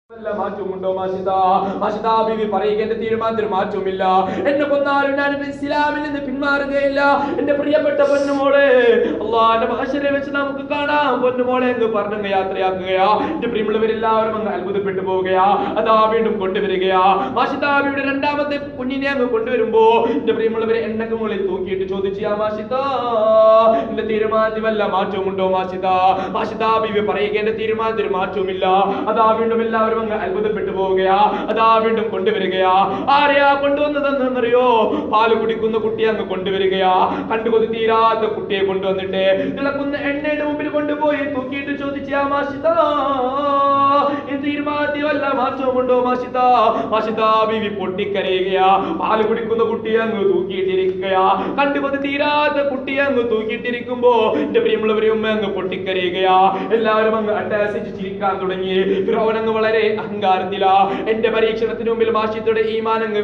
മാറ്റമുണ്ടോ മാഷിദ ബീവി പറയുക, എന്റെ തീരുമാനത്തിൽ മാറ്റമില്ല. എന്നെ കൊന്നാലും ഞാൻ എന്റെ ഇസ്ലാമിൽ നിന്ന് പിന്മാറുകയില്ല. എന്റെ പ്രിയപ്പെട്ട പൊന്നുമോളെ, അള്ളാന്റെ മഹശരെ വെച്ച് നമുക്ക് കാണാം. പൊന്നുമോളെ എന്ന് പറഞ്ഞങ്ങ് യാത്രയാക്കുകയാ. എന്റെ പ്രിയമുള്ളവരെല്ലാവരും അങ്ങ് അത്ഭുതപ്പെട്ടു പോവുകയാ. അതാ വീണ്ടും കൊണ്ടുവരികയാ. മാഷിദ ബീവിയുടെ രണ്ടാമത്തെ കുഞ്ഞിനെ അങ്ങ് കൊണ്ടുവരുമ്പോ എന്റെ പ്രിയമുള്ളവരെ എണ്ണക്ക് മുകളിൽ തൂക്കിയിട്ട് ചോദിച്ചു, ആ മാഷിദ, എന്റെ തീരുമാനത്തിൽ വല്ല മാറ്റമുണ്ടോ മാഷിദ? മാഷിദ ബീവി പറയുക, എന്റെ തീരുമാനത്തിൽ മാറ്റവുമില്ല. അതാ വീണ്ടും എല്ലാവരും അങ്ങ് അത്ഭുതപ്പെട്ടു പോവുകയാ. അതാ വീണ്ടും കൊണ്ടുവരികയാ. ആരെയാ കൊണ്ടുവന്നതെന്നറിയോ? പാല് കുടിക്കുന്ന കുട്ടിയെ അങ്ങ് കൊണ്ടുവരികയാ. കണ്ടുകൊതി തീരാത്ത കുട്ടിയെ കൊണ്ടുവന്നിട്ട് തിളക്കുന്ന എണ്ണയുടെ മുമ്പിൽ കൊണ്ടുപോയി തൂക്കിയിട്ട് ചോദിച്ചു, ആ മാഷിദ, തീരുമാനത്തിൽ വല്ല മാറ്റവുമുണ്ടോ മാഷിദ? മാഷിദ ബീവി പൊട്ടിക്കരയുകയാ. പാല് കുടിക്കുന്ന കുട്ടിയെ അങ്ങ് തൂക്കിയിട്ടിരിക്കുകയാ. കണ്ടുകൊതി തീരാത്ത കുട്ടിയെ അങ്ങ് തൂക്കിയിട്ടിരിക്കുമ്പോ എന്റെ പ്രിയമുള്ളവരെ ഉമ്മ അങ്ങ് പൊട്ടിക്കരയുകയാ. എല്ലാവരും അങ്ങ് അട്ടഹസിച്ച് ചിരിക്കാൻ തുടങ്ങി. ഫിറഔൻ വളരെ അഹങ്കാരത്തിലാ. എന്റെ പരീക്ഷണത്തിന് മുമ്പിൽ മാഷിദയുടെ ഈമാൻ അങ്ങ്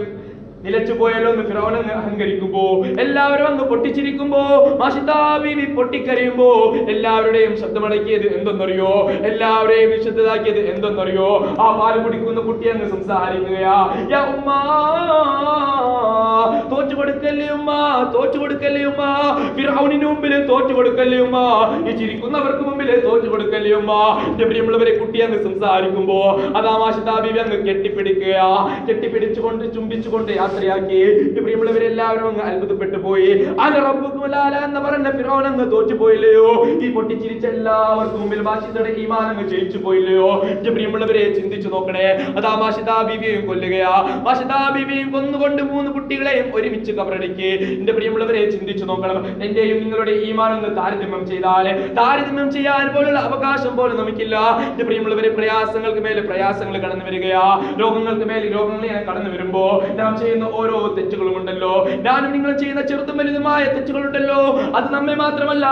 നിലച്ചു പോയല്ലോ എന്ന് ഫിറഔൻ അങ്ങ് അഹങ്കരിക്കുമ്പോ എല്ലാവരും അങ്ങ് പൊട്ടിച്ചിരിക്കുമ്പോ മാഷിദ ബീവി പൊട്ടിക്കരയുമ്പോ എല്ലാവരുടെയും ശബ്ദമടക്കിയത് എന്തെന്നറിയോ? എല്ലാവരെയും നിശബ്ദതാക്കിയത് എന്തെന്നറിയോ? ആ പാല് കുടിക്കുന്ന കുട്ടി അങ്ങ് സംസാരിക്കുകയാ. യാ ഉമ്മാ, തോറ്റു കൊടുക്കല്ലേ ഉമ്മ, തോറ്റു കൊടുക്കല്ലേ ഉമ്മ, ഫിറഔനിന് മുമ്പിൽ തോറ്റു കൊടുക്കല്ലേ ഉമ്മ, ഈ ചിരിക്കുന്നവർക്ക് മുമ്പിൽ തോറ്റു കൊടുക്കല്ലേ ഉമ്മ. എന്റെ പ്രിയമുള്ളവരെ, കുട്ടി അങ്ങ് സംസാരിക്കുമ്പോ അതാ മാഷിദ ബീവി അങ്ങ് കെട്ടിപ്പിടിക്കുകയാ. കെട്ടിപ്പിടിച്ചുകൊണ്ട് ചുംബിച്ചുകൊണ്ട് യാത്രയാക്കി. പ്രിയമുള്ളവരെല്ലാവരും അങ്ങ് അത്ഭുതപ്പെട്ടു പോയി. അന റബ്ബുക്കും അൽ എന്ന് പറഞ്ഞ ഫിറഔൻ അങ്ങ് തോറ്റുപോയില്ലയോ? ഈ പൊട്ടിച്ചിരിച്ച എല്ലാവർക്കും മുമ്പിൽ മാഷിദയുടെ ഈമാൻ അങ്ങ് ജയിച്ചു പോയില്ലയോ? എന്റെ പ്രിയമുള്ളവരെ, ചിന്തിച്ചു നോക്കണേ. അതാ മാഷിദ ബീവിയെയും കൊല്ലുകയാ. മാഷിദ ബീവിയെയും കൊന്നുകൊണ്ട് 3 കുട്ടികളെയും ഒരുമിച്ച് കബറടക്കി. എന്റെ പ്രിയമുള്ളവരെ, ചിന്തിച്ചു നോക്കണം. എന്റെയും നിങ്ങളുടെ ഈമാൻ ഒന്ന് താരതമ്യം ചെയ്താൽ താരതമ്യം ചെയ്യാൻ പോലുള്ള അവകാശം പോലും നമുക്കില്ല. എന്റെ പ്രിയമുള്ളവരെ, പ്രയാസങ്ങൾക്ക് മേലെ പ്രയാസങ്ങൾ കടന്നു വരികയാ. രോഗങ്ങൾക്ക് മേലെ രോഗങ്ങൾ കടന്നു വരുമ്പോ നാം ചെയ്യുന്ന ഓരോ തെറ്റുകളും ഉണ്ടല്ലോ, ഞാനും നിങ്ങളും ചെയ്യുന്ന ചെറുതും വലുതുമായ തെറ്റുകളുണ്ടല്ലോ, അത് നമ്മെ മാത്രമല്ല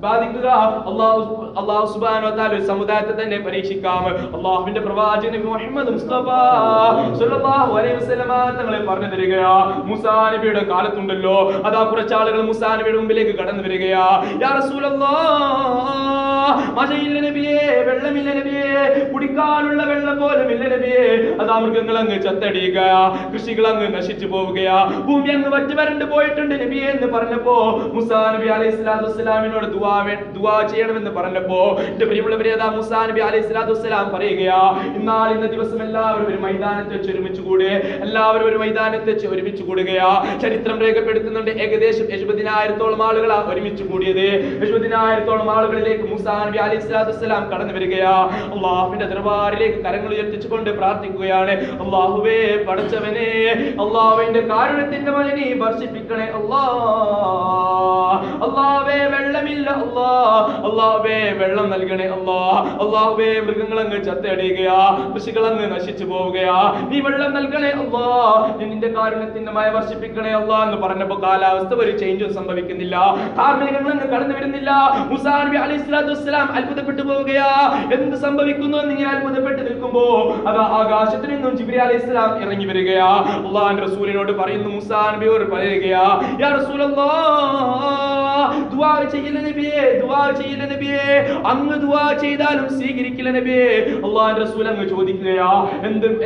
ബാധിക്കുക. അല്ലാഹു സുബ്ഹാനഹു വ തആല സമുദായത്തെ തന്നെ പരീക്ഷിക്കാം. അല്ലാഹുവിന്റെ പ്രവാചകൻ മുഹമ്മദ് മുസ്തഫ സ്വല്ലല്ലാഹു അലൈഹി വസല്ലമ തങ്ങളെ പറഞ്ഞു തരികയാ. മൂസാ നബിയുടെ കാലത്തുണ്ടല്ലോ, അതാ കുറച്ച് ആളുകൾ മൂസാ നബിയുടെ മുമ്പിലേക്ക് കടന്നു വരികയാ. യാ റസൂലല്ലാഹ്, മഴയില്ല നബിയേ, വെള്ളമില്ല നബിയേ, കുടിക്കാനുള്ള വെള്ളം പോലും ഇല്ല നബിയേ, അതാ മൃഗങ്ങൾ അങ്ങ് ചത്തടിയുക, കൃഷികൾ അങ്ങ് നശിച്ചു പോവുകയാ, ഭൂമി അങ്ങ് വറ്റി വരണ്ടു പോയിട്ടുണ്ട് നബിയേ എന്ന് പറഞ്ഞപ്പോ മൂസാ നബി അലൈഹിസ്സലാത്തു വസ്സലാമിനോട് ദുആ ചെയ്യണമെന്ന് പറഞ്ഞപ്പോ എന്റെ പ്രിയമുള്ളവരെ, അതാ മൂസാ നബി അലൈഹിസ്സലാത്തു വസ്സലാം പറയുകയാ, ഇന്ന ദിവസം എല്ലാവരും ഒരു മൈതാനത്ത് വെച്ച് ഒരുമിച്ച് കൂടുക. എല്ലാവരും ഒരു മൈതാനത്ത് വെച്ച് ഒരുമിച്ച് കൂടുകയാ. ചരിത്രം രേഖപ്പെടുത്തുന്നുണ്ട്, ഏകദേശം 70,000-ഓളം ആളുകളാ ഒരുമിച്ച് കൂടിയത്. 70,000-ഓളം ആളുകളിലേക്ക് മൂസാ നബി അലൈഹിസ്സലാത്തു വസ്സലാം കടന്നു വരികയാ. അല്ലാഹുവിന്റെ ദർബാറിലേക്ക് കരങ്ങൾ ഉയർത്തിച്ചുകൊണ്ട് പ്രാർത്ഥിക്കുകയാണ്. അല്ലാഹുവേ, പടച്ചവനെ, അല്ലാഹുവിന്റെ കാരുണ്യത്തിന്റെ മഴ നീ വർഷിപ്പിക്കണേ അല്ലാഹുവേ, വെള്ളമില്ല അല്ലാഹുവേ, വെള്ളം നൽകണേ അല്ലാഹുവേ, മൃഗങ്ങൾ അങ്ങ് ചത്തടിയുകയാ, കൃഷികൾ അങ്ങ് നശിച്ചു പോവുകയാ, നീ വെള്ളം നൽകണേ നിന്റെ കാരുണ്യത്തിന്റെ മഴ വർഷിപ്പിക്കണേ എന്ന് പറഞ്ഞപ്പോ കാലാവസ്ഥ ഒരു ചേഞ്ചും സംഭവിക്കുന്നില്ല. കാർമേഘങ്ങൾ അങ്ങ് കടന്നു വരുന്നില്ല. മൂസാ നബി അലൈഹിസ്സലാത്തു വസ്സലാം അത്ഭുതപ്പെട്ടു പോവുകയാ. എന്ത് സംഭവിക്കുന്നു എന്നിങ്ങനെ അത്ഭുതപ്പെട്ട് നിൽക്കുമ്പോ അതാ ആകാശത്തിൽ നിന്നും ജിബ്രീൽ അലൈഹിസ്സലാം ഇറങ്ങി വരികയാ. അല്ലാഹുവിന്റെ റസൂലിനോട് പറയുന്നു, മൂസാ നബിയോട് പറയുകയാ, യാ റസൂലല്ലാഹ്, ദുആ ചെയ്യില്ല നബിയേ, ദുആ ചെയ്യില്ല നബിയേ, അങ്ങ് ദുആ ചെയ്താലും സ്വീകരിക്കില്ല നബിയേ. അല്ലാഹുവിന്റെ റസൂൽ അങ്ങ് ചോദിക്കുകയാ,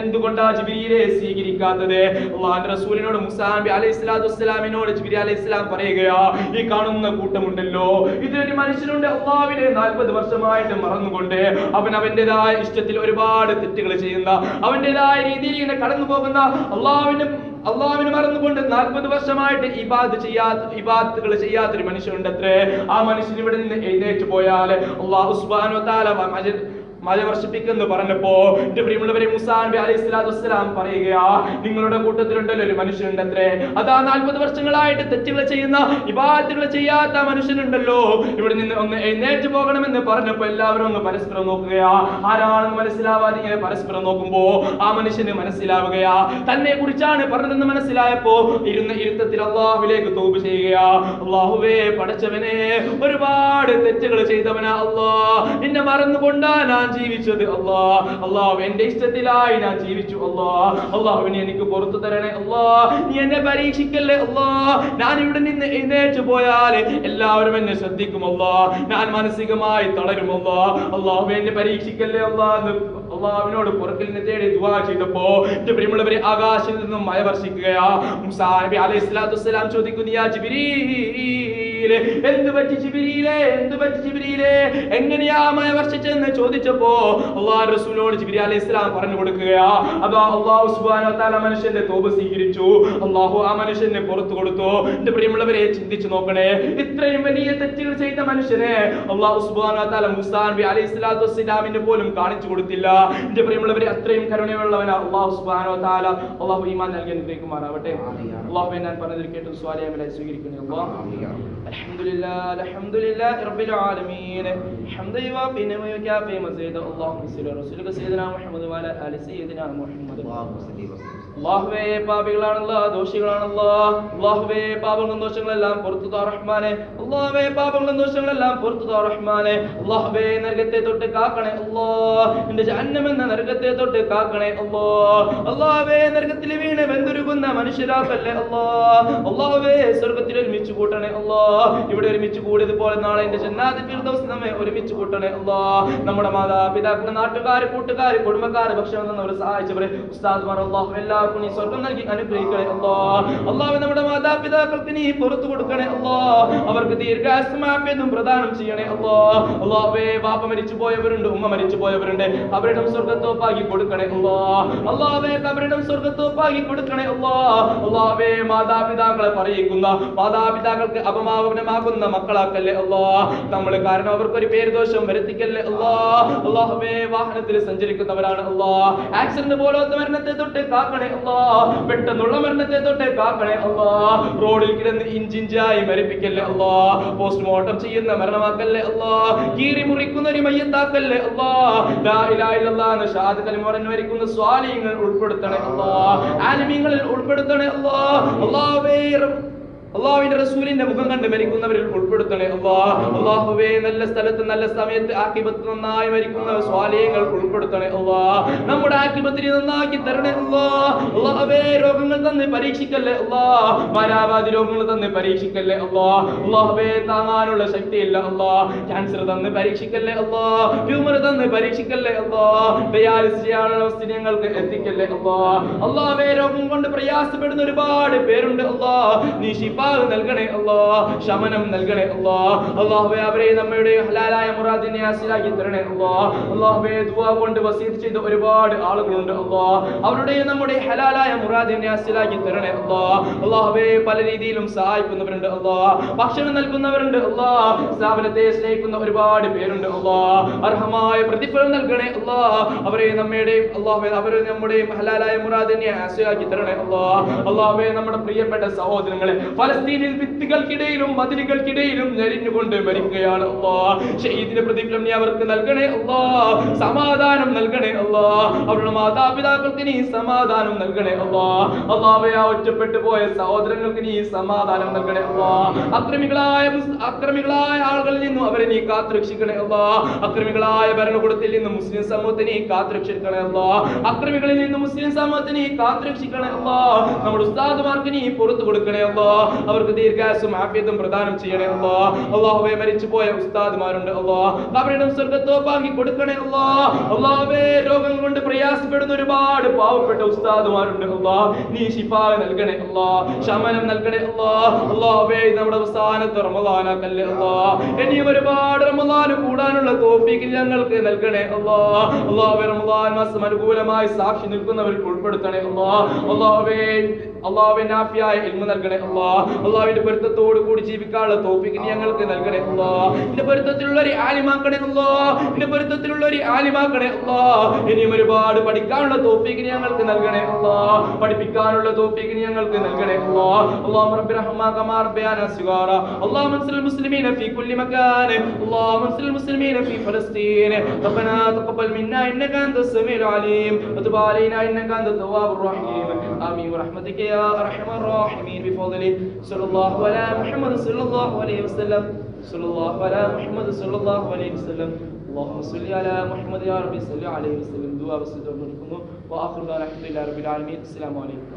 എന്തുകൊണ്ടാ ജിബ്രീലെ സ്വീകരിക്കാത്തത്? അല്ലാഹുവിന്റെ റസൂലിനോട് മൂസാ നബി അലൈഹിസ്സലാത്തു വസ്സലാമിനോട് ജിബ്രീൽ അലൈഹിസ്സലാം പറയുകയാ, ഈ കാണുന്ന കൂട്ടമുണ്ടല്ലോ, ഇതിലൊരു മനുഷ്യനുണ്ട്, അല്ലാഹുവിനെ 40 വർഷമായിട്ട് മറന്നുകൊണ്ട് അവൻ അവന്റേതായ ഇഷ്ടത്തിൽ ഒരുപാട് തെറ്റുകൾ ചെയ്യുന്ന, അവന്റേതായ രീതിയിൽ ഇങ്ങനെ കടന്നു പോകുന്ന, അള്ളാഹുവിനെ മറന്നുകൊണ്ട് 40 വർഷമായിട്ട് ഇബാദത്തുകൾ ചെയ്യാത്തൊരു മനുഷ്യനുണ്ടത്രേ. ആ മനുഷ്യൻ ഇവിടെ നിന്ന് എഴുന്നേറ്റ് പോയാൽ അല്ലാഹു സുബ്ഹാനഹു വ തആല മഴ വർഷിപ്പിക്കുന്നു പറഞ്ഞപ്പോ എന്റെ പ്രിയമുള്ളവരെ, മൂസാ നബി അലൈഹിസ്സലാത്തു വസ്സലാം പറയുകയാ, നിങ്ങളുടെ കൂട്ടത്തിലുണ്ടല്ലോ ഒരു മനുഷ്യനുണ്ടത്രേ, അതാ 40 വർഷങ്ങളായിട്ട് തെറ്റുകൾ ചെയ്യുന്ന, ഇബാദത്തുകൾ ചെയ്യാത്ത മനുഷ്യനുണ്ടല്ലോ, ഇവിടെ നിന്ന് ഒന്ന് എഴുന്നേറ്റ് പോകണമെന്ന് പറഞ്ഞപ്പോ എല്ലാവരും ഒന്ന് പരസ്പരം നോക്കുകയാ. ആരാണെന്ന് മനസ്സിലാവാതെ ഇങ്ങനെ പരസ്പരം നോക്കുമ്പോ ആ മനുഷ്യന് മനസ്സിലാവുകയാ, തന്നെ കുറിച്ചാണ് പറഞ്ഞതെന്ന് മനസ്സിലായപ്പോ ഇരുത്തത്തിൽ അല്ലാഹുവിലേക്ക് തൗബ ചെയ്യുകയാ. അല്ലാഹുവേ, പടച്ചവനെ, ഒരുപാട് തെറ്റുകൾ ചെയ്തവനാ നിന്നെ മറന്നുകൊണ്ടാ ഞാൻ ജീവിച്ചത് അല്ലാഹ്, എന്റെ ഇഷ്ടത്തിലായി ഞാൻ ജീവിച്ചു അല്ലാഹുവിനെ എനിക്ക് പുറത്തു തരണേ നീ എന്നെ പരീക്ഷിക്കല്ലേ ഞാൻ ഇവിടെ നിന്ന് എഴുന്നേറ്റ് പോയാൽ എല്ലാവരും എന്നെ ശ്രദ്ധിക്കും ഞാൻ മാനസികമായി തളരും അല്ലാഹു എന്നെ പരീക്ഷിക്കല്ലേ അള്ളാഹുവിനോട് പൊറുക്കലിനെ തേടി ദുആ ചെയ്തപ്പോ എന്റെ പ്രിയമുള്ളവരെ ആകാശത്തിൽ നിന്നും മഴ വർഷിക്കുകയാ. മൂസാ നബി അലൈഹി സ്വലാത്തു വസ്സലാം ചോദിക്കുന്നു, യാ ജിബ്രീൽ, എന്ത് പറ്റി ജിബ്രീലേ, എന്ത് പറ്റി ജിബ്രീലേ, എങ്ങനെയാ മഴ വർഷിച്ചെന്ന് ചോദിച്ചപ്പോ അള്ളാഹു റസൂലോട് ജിബ്രീൽ അലൈഹി സ്വലാം പറഞ്ഞു കൊടുക്കുകയാ, അതാ അള്ളാഹു സുബ്ഹാനഹു വ തആല മനുഷ്യന്റെ തൗബ സ്വീകരിച്ചു, അള്ളാഹു ആ മനുഷ്യനെ പുറത്തു കൊടുത്തു. എന്റെ പ്രിയമുള്ളവരെ ചിന്തിച്ചു നോക്കണേ, ഇത്രയും വലിയ തെറ്റുകൾ ചെയ്ത മനുഷ്യനെ അള്ളാഹു സുബ്ഹാനഹു വ തആല മൂസാ നബി അലൈഹി സ്വലാത്തു വസ്സലാമിന് പോലും കാണിച്ചു കൊടുത്തില്ല. എന്റെ പ്രിയമുള്ളവരെ അത്രയും കരുണയുള്ളവനാ അള്ളാഹു സുബ്ഹാനഹു വ തആല. അള്ളാഹു ഈമാൻ നൽകി അനുഗ്രഹിക്കുമാറാവട്ടെ. അള്ളാഹുവേ ഞാൻ പറഞ്ഞതിൽ കേട്ടു സ്വാലിഹമായി സ്വീകരിക്കുന്നു. അൽഹംദുലില്ലാഹ് അൽഹംദുലില്ലാഹി റബ്ബിൽ ആലമീൻ ഹംദൻ യുവാഫി വയുകാഫി മസീദ് അല്ലാഹുമ്മ സ്വല്ലി അലാ റസൂലിക സയ്യിദിനാ മുഹമ്മദ് വഅലാ ആലി സയ്യിദിനാ മുഹമ്മദ്. അല്ലാഹുവേ പാപികളാണല്ലോ, ദോഷികളാണല്ലോ, അല്ലാഹുവേ പാപങ്ങളും ദോഷങ്ങളെല്ലാം പുറത്തു താ റഹ്മാനേ, അല്ലാഹുവേ പാപങ്ങളും ദോഷങ്ങളെല്ലാം പുറത്തു താ റഹ്മാനേ, അല്ലാഹുവേ നരകത്തെ തൊട്ട് കാക്കണേ അല്ലാഹ്, നിന്റെ ജഹന്നം എന്ന നരകത്തെ തൊട്ട് കാക്കണേ അല്ലാഹ്, അല്ലാഹുവേ നരകത്തിൽ വീണ് വെന്തുരുകുന്ന മനുഷ്യരാക്കല്ലേ അല്ലാഹ്, അല്ലാഹുവേ സ്വർഗ്ഗത്തിൽ ഒരുമിച്ച് കൂട്ടണേ അല്ലാഹ്, ഇവിടെ ഒരുമിച്ച് കൂടിയതുപോലെ നാളെ എന്റെ ജന്നാത്തുൽ ഫിർദൗസ് നമ്മെ ഒരുമിച്ച് കൂട്ടണേ അല്ലാഹ്. നമ്മുടെ മാതാപിതാക്കൾ, നാട്ടുകാർ, കൂട്ടുകാർ, കുടുംബക്കാർ, ഭക്ഷണം തന്നവർ, സഹായിച്ചവർ, ഉസ്താദ്മാർ, അല്ലാഹു എല്ലാവർക്കും നീ സ്വർഗ്ഗം നൽകി അനുഗ്രഹിക്കണേ അല്ലാഹ്. അല്ലാഹു നമ്മുടെ മാതാപിതാക്കൾക്ക് നീ പുറത്തു കൊടുക്കണേ അല്ലാഹ്, അവർക്ക് ദീർഘായുസ്സും ആഫിയത്തും പ്രദാനം ചെയ്യണേ അല്ലാഹ്. അല്ലാഹുവേ ബാപ്പ മരിച്ചു പോയവരുണ്ട്, ഉമ്മ മരിച്ചു പോയവരുണ്ട്, അവരുടെ സ്വർഗ്ഗത്തോപ്പാക്കി കൊടുക്കണേ അല്ലാഹ്. അല്ലാഹുവേ അവരുടെ സ്വർഗ്ഗത്തോപ്പാക്കി കൊടുക്കണേ അല്ലാഹ്. അല്ലാഹുവേ മാതാപിതാക്കളെ പറയിക്കുന്ന, മാതാപിതാക്കൾക്ക് അപമാനമാകുന്ന മക്കളാക്കല്ലേ അല്ലാഹ്, നമ്മൾ കാരണം അവർക്കൊരു പേര് ദോഷം വരുത്തിക്കല്ലേ അല്ലാഹ്. അല്ലാഹുവേ വാഹനത്തിൽ സഞ്ചരിക്കുന്നവരാണ് അല്ലാഹ്, ആക്സിഡന്റ് പോലത്തെ മരണത്തെ തൊട്ട് കാക്കണേ അല്ലാഹ്, പെട്ടെന്നുള്ള മരണത്തെ തൊട്ട് കാക്കണേ അല്ലാഹ്, റോഡിൽ കിടന്ന് ഇഞ്ചിഞ്ചായി മരിപ്പിക്കല്ലേ അല്ലാഹ്, പോസ്റ്റ്മോർട്ടം ചെയ്യുന്ന മരണമാക്കല്ലേ അല്ലാഹ്, കീറി മുറിക്കുന്ന ഒരു മയ്യത്താക്കല്ലേ അല്ലാഹ്, ലാ ഇലാഹ ഇല്ലല്ലാഹ് എന്ന ഷഹാദത്ത് കലിമ പറഞ്ഞു മരിക്കുന്ന സ്വാലിഹീങ്ങൾ ഉൾപ്പെടുത്തണേ അല്ലാഹ്, ആലിമീങ്ങളിൽ ഉൾപ്പെടുത്തണേ അല്ലാഹ്. അല്ലാഹുവേ അല്ലാഹുവിന്റെ റസൂലിന്റെ മുഖം കണ്ട് മരിക്കുന്നവരിൽ ഉൾപ്പെടുത്തണേ അല്ലാഹ്. അല്ലാഹുവേ നല്ല സ്ഥലത്ത് നല്ല സമയത്ത് ആഖിബത്ത് നന്നായി മരിക്കുന്ന സ്വാലിഹീങ്ങൾ ഉൾപ്പെടുത്തണേ അല്ലാഹ്. നമ്മുടെ ആഖിബത്തിനെ നന്നാക്കി തരണേ അല്ലാഹ്. അല്ലാഹുവേ രോഗങ്ങൾ തന്ന് പരീക്ഷിക്കല്ലേ അല്ലാഹ്, മാരാവാദി രോഗങ്ങൾ തന്ന് പരീക്ഷിക്കല്ലേ അല്ലാഹ്. അല്ലാഹുവേ താങ്ങാനുള്ള ശക്തിയില്ല അല്ലാഹ്, ക്യാൻസർ തന്ന് പരീക്ഷിക്കല്ലേ അല്ലാഹ്, ട്യൂമർ തന്ന് പരീക്ഷിക്കല്ലേ അല്ലാഹ്, ഡയാലിസിസ് ചെയ്യാനുള്ള അവസ്ഥ ഞങ്ങൾക്ക് എത്തിക്കല്ലേ അല്ലാഹ്. അല്ലാഹുവേ രോഗം കൊണ്ട് പ്രയാസപ്പെടുന്ന ഒരുപാട് പേരുണ്ട് അല്ലാഹ്, നീ നൽകണേ അല്ലാഹ്, ശമനം നൽകണേ അല്ലാഹ്. അല്ലാഹുവേ അവരെ നമ്മുടെ ഹലാലായ മുറാദിനെ ഹാസിലാക്കി തരണേ അല്ലാഹ്. അല്ലാഹുവേ ദുആ കൊണ്ട് വസീയത്ത് ചെയ്ത ഒരുപാട് ആളുകളുണ്ട് അല്ലാഹ്, അവരുടെ നമ്മുടെ ഹലാലായ മുറാദിനെ ഹാസിലാക്കി തരണേ അല്ലാഹ്. അല്ലാഹുവേ പല രീതിയിലും സഹായിക്കുന്നവരുണ്ട് അല്ലാഹ്, ഭക്ഷണം നൽകുന്നവരുണ്ട് അല്ലാഹ്, സ്ഥാപനത്തെ സ്നേഹിക്കുന്ന ഒരുപാട് പേരുണ്ട് അല്ലാഹ്, അർഹമായ പ്രതിഫലം നൽകണേ അല്ലാഹ്. അവരെ നമ്മുടെ അല്ലാഹുവേ അവരെ നമ്മുടെ ഹലാലായ മുറാദിനെ ഹാസിലാക്കി തരണേ അല്ലാഹ്. അല്ലാഹുവേ നമ്മുടെ പ്രിയപ്പെട്ട സഹോദരങ്ങളെ ഫലസ്തീനിൽ ഭിത്തികൾക്കിടയിലും മതിലുകൾക്കിടയിലും ഞെരിഞ്ഞുകൊണ്ട് മരിക്കുകയാണ് അല്ലാഹ്, ഷഹീദിന്റെ പ്രതിഫലം നീ അവർക്ക് നൽകണേ അല്ലാഹ്, സമാധാനം നൽകണേ അല്ലാഹ്, അവരുടെ മാതാപിതാക്കൾക്ക് നീ സമാധാനം നൽകണേ അല്ലാഹ്. അല്ലാഹുവേ ആ ഒറ്റപ്പെട്ടു പോയ സഹോദരങ്ങൾക്ക് നീ സമാധാനം നൽകണേ അല്ലാഹ്. അക്രമികളായ ആളുകളിൽ നിന്നും അവരെ നീ കാത്തുരക്ഷിക്കണേ അല്ലാഹ്, അക്രമികളായ ഭരണകൂടത്തിൽ നിന്നും മുസ്ലിം സമൂഹത്തെ നീ കാത്തുരക്ഷിക്കണേ അല്ലാഹ്, അക്രമികളിൽ നിന്നും മുസ്ലിം സമൂഹത്തെ നീ കാത്തുരക്ഷിക്കണേ അല്ലാഹ്. നമ്മുടെ ഉസ്താദുമാർക്ക് നീ പുറത്തു കൊടുക്കണേ അല്ലാഹ്, അവർക്ക് ദീർഘായുസ്സും ആഫിയത്തും പ്രദാനം ചെയ്യണേ അല്ലാഹ്. അല്ലാഹുവേ മരിച്ചുപോയ ഉസ്താദുമാരുണ്ട് അല്ലാഹ്, അവരുടെ സ്വർഗ്ഗത്തോപ്പാക്കി കൊടുക്കണേ അല്ലാഹ്. അല്ലാഹുവേ രോഗം കൊണ്ട് പ്രയാസപ്പെടുന്ന ഒരുപാട് പാവപ്പെട്ട ഉസ്താദുമാരുണ്ട് അല്ലാഹ്, നീ ശിഫാ നൽകണേ അല്ലാഹ്, ശമനം നൽകണേ അല്ലാഹ്. അല്ലാഹുവേ നമ്മുടെ അവസാനത്തെ റമളാനാക്കല്ലേ അല്ലാഹ്, ഇനിയും ഒരുപാട് റമളാൻ കൂടാനുള്ള തൗഫീഖ് ഞങ്ങൾക്ക് നൽകണേ അല്ലാഹ്. അല്ലാഹുവേ റമളാൻ മാസം അനുകൂലമായി സാക്ഷി നിൽക്കുന്നവർക്ക് ഉൾപ്പെടുത്തണേ അല്ലാഹ്. അല്ലാഹുവേ നാഫിയായ ഇൽമ നൽകണേ അല്ലാഹ്. അല്ലാഹുവിന്റെ പൊരുത്തത്തോട് കൂടി ജീവിക്കാനുള്ള തൗഫീഖ് ഞങ്ങൾക്ക് നൽകണേ അല്ലാഹ്. നിന്റെ പൊരുത്തത്തിലുള്ള ഒരു ആലിമാക്കണേ അല്ലാഹ്, നിന്റെ പൊരുത്തത്തിലുള്ള ഒരു ആലിമാക്കണേ അല്ലാഹ്. ഇനിയും ഒരുപാട് പഠിക്കാനുള്ള തൗഫീഖ് ഞങ്ങൾക്ക് നൽകണേ അല്ലാഹ്, പഠിപ്പിക്കാനുള്ള തൗഫീഖ് ഞങ്ങൾക്ക് നൽകണേ അല്ലാഹ്. അല്ലാഹുമ്മ റബ്ബി റഹ്മാ കമാ റബ്ബയാനാ സിഗാറ. അല്ലാഹുമ്മ അൻസിൽ മുസ്ലിമീന ഫീ കുല്ലി മകാൻ. അല്ലാഹുമ്മ അൻസിൽ മുസ്ലിമീന ഫീ ഫലസ്തീൻ. റബ്ബനാ തഖബ്ബൽ മിന്നാ ഇന്നക അൻതസ് സമീഉൽ അലീം വതുബ് അലൈനാ ഇന്നക അൻതത് തവ്വാബുർ റഹീം. ആമീൻ ബിറഹ്മതിക യാ അർഹമർ റഹീമീൻ ബിഫദ്ലി സല്ലല്ലാഹു അലാ മുഹമ്മദ് സല്ലല്ലാഹു അലൈഹി വസല്ലം സല്ലല്ലാഹു അലാ മുഹമ്മദ് സല്ലല്ലാഹു അലൈഹി വസല്ലം. اللهم صل على محمد يا رب صل عليه وسلم. دعاء وسجود ونكون واخر دعوانا الحمد لله رب العالمين. السلام عليكم.